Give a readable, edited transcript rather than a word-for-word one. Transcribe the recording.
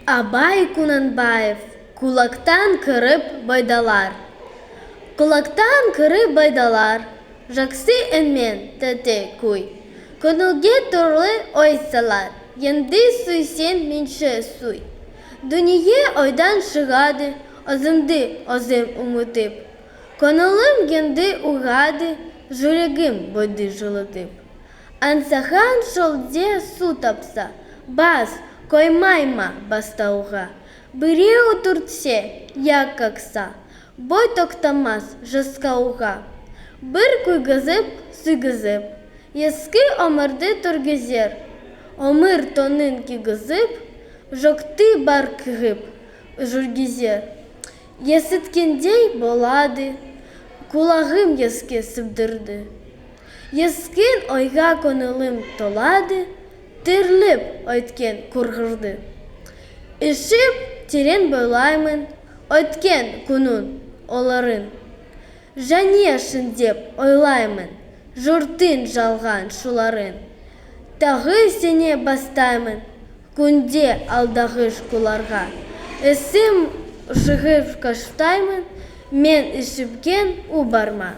Абай Кунанбаев, кулактан кырып байдалар. Кулактан кырып байдалар, жақсы әнмен тәте куй. Көңілге түрлі ой салар, енді сүйсен менші суй. Дүние ойдан шығады, азымды азым ұмытып. Көңілім енді ұғады, жүрегім бойды жылытып. Ансахан шолде су тапса, бас қоймайма бастауға. Біреу тұртсе, як қақса, бой тоқтамас жасқауға. Бір күйгізіп, сүйгізіп, ескі өмірді түргізер. Өмір тонын кигізіп, жоқты бар кігіп, жүргізер. Есіткендей болады, құлағым еске сыбдырды. Ескен ойға көңілім толады, тірліп өткен құрғырды. Ішіп терең бойлаймын, өткен күнін оларын. Және шындеп ойлаймын, жұрттың жалған шуларын. Тағы сене бастаймын, күнде алдағыш құларға. Есім шығып қаштаймын, мен ішіпкен у барма.